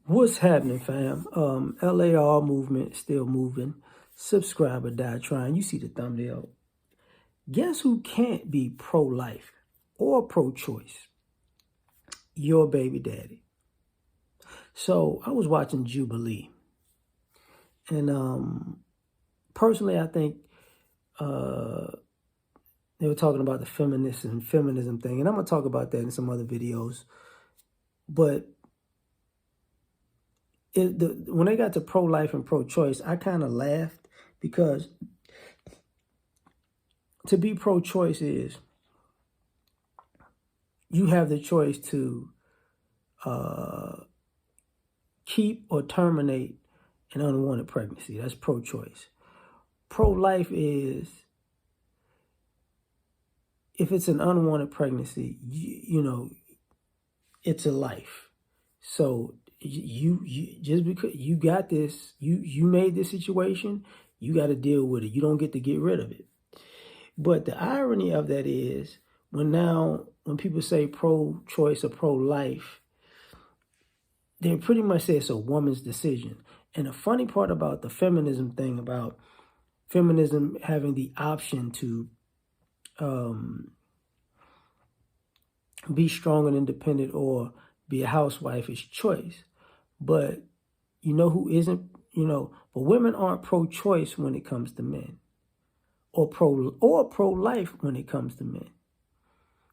What's happening, fam? L.A.R. movement still moving. Subscriber die trying. You see the thumbnail. Guess who can't be pro-life or pro-choice? Your baby daddy. So I was watching Jubilee, and personally, I think they were talking about the feminism thing, and I'm gonna talk about that in some other videos. But when they got to pro-life and pro-choice, I kind of laughed because to be pro-choice is you have the choice to keep or terminate an unwanted pregnancy. That's pro-choice. Pro-life is if it's an unwanted pregnancy, you know, it's a life. So you just because you got this, you made this situation, you got to deal with it. You don't get to get rid of it. But the irony of that is when people say pro-choice or pro-life, they pretty much say it's a woman's decision. And the funny part about the feminism thing, about feminism having the option to be strong and independent or be a housewife, is choice. But you know who isn't, but women aren't pro-choice when it comes to men, or pro-life when it comes to men.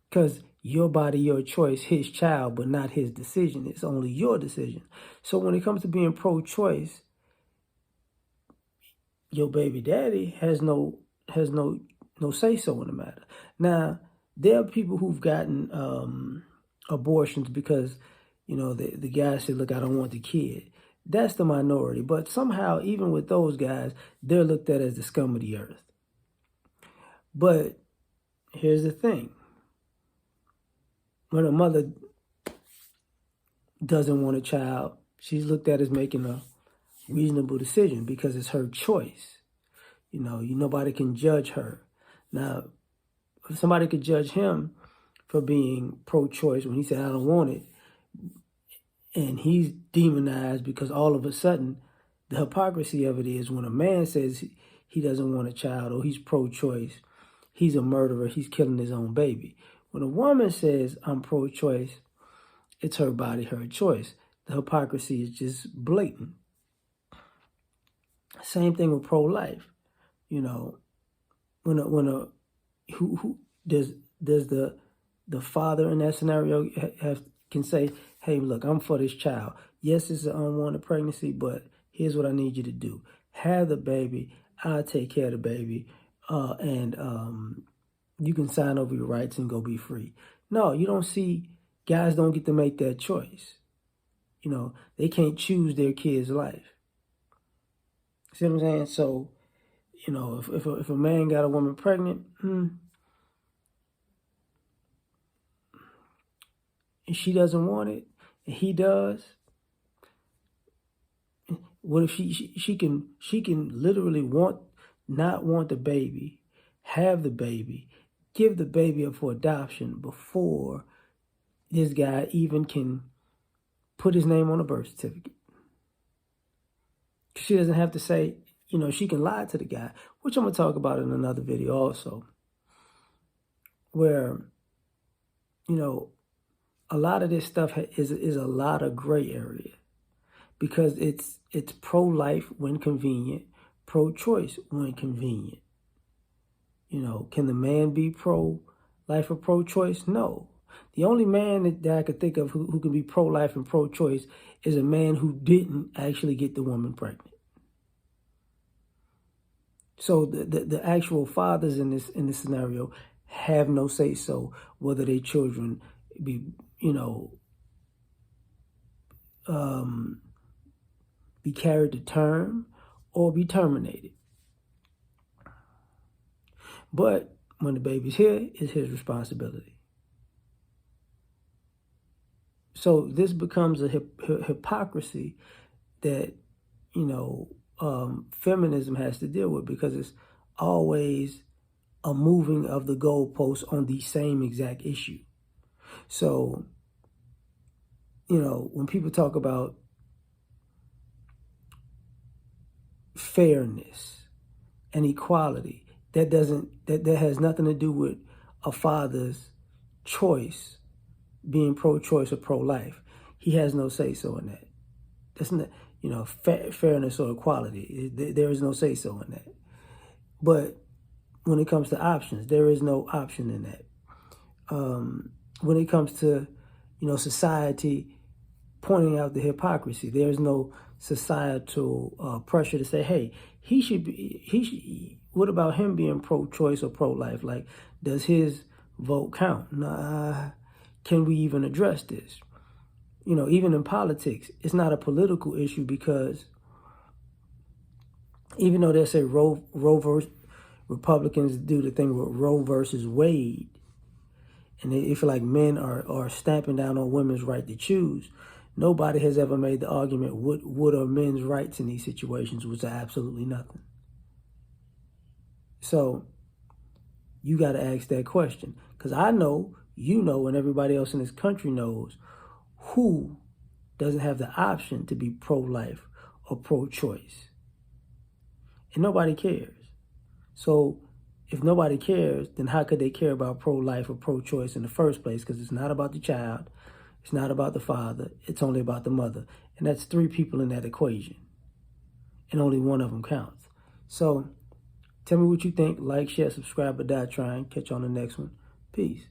Because your body, your choice, his child, but not his decision. It's only your decision. So when it comes to being pro-choice, your baby daddy has no say-so in the matter. Now, there are people who've gotten abortions because, the guy said, look, I don't want the kid. That's the minority. But somehow, even with those guys, they're looked at as the scum of the earth. But here's the thing. When a mother doesn't want a child, she's looked at as making a reasonable decision because it's her choice. Nobody can judge her. Now, if somebody could judge him for being pro-choice when he said, I don't want it, and he's demonized because all of a sudden, the hypocrisy of it is when a man says he doesn't want a child or he's pro-choice, he's a murderer, he's killing his own baby. When a woman says, I'm pro-choice, it's her body, her choice. The hypocrisy is just blatant. Same thing with pro-life. When does the father in that scenario can say, hey, look, I'm for this child. Yes, it's an unwanted pregnancy, but here's what I need you to do. Have the baby. I'll take care of the baby. And you can sign over your rights and go be free. No, you don't see, guys don't get to make that choice. They can't choose their kid's life. See what I'm saying? So, if a man got a woman pregnant, and she doesn't want it, and he does, what if she can literally not want the baby, have the baby, give the baby up for adoption before this guy even can put his name on a birth certificate. She doesn't have to say, she can lie to the guy, which I'm going to talk about in another video also, where, a lot of this stuff is a lot of gray area because it's pro-life when convenient, pro-choice when convenient. Can the man be pro-life or pro-choice? No. The only man that I could think of who can be pro-life and pro-choice is a man who didn't actually get the woman pregnant. So the actual fathers in this scenario have no say-so whether their children be, be carried to term or be terminated. But when the baby's here, it's his responsibility. So this becomes a hypocrisy that, feminism has to deal with because it's always a moving of the goalposts on the same exact issue. So, when people talk about fairness and equality. That has nothing to do with a father's choice being pro-choice or pro-life. He has no say-so in that. That's not, fairness or equality. There is no say-so in that. But when it comes to options, there is no option in that. When it comes to, society pointing out the hypocrisy, there's no societal pressure to say, hey, what about him being pro-choice or pro-life? Like, does his vote count? Nah, can we even address this? Even in politics, it's not a political issue, because even though they say Republicans do the thing with Roe versus Wade, and they feel like men are stamping down on women's right to choose, nobody has ever made the argument, what are men's rights in these situations, which are absolutely nothing. So you got to ask that question, because I know, and everybody else in this country knows who doesn't have the option to be pro-life or pro-choice. And nobody cares. So if nobody cares, then how could they care about pro-life or pro-choice in the first place? Because it's not about the child. It's not about the father. It's only about the mother. And that's 3 people in that equation. And only one of them counts. So tell me what you think. Like, share, subscribe, but die trying. Catch you on the next one. Peace.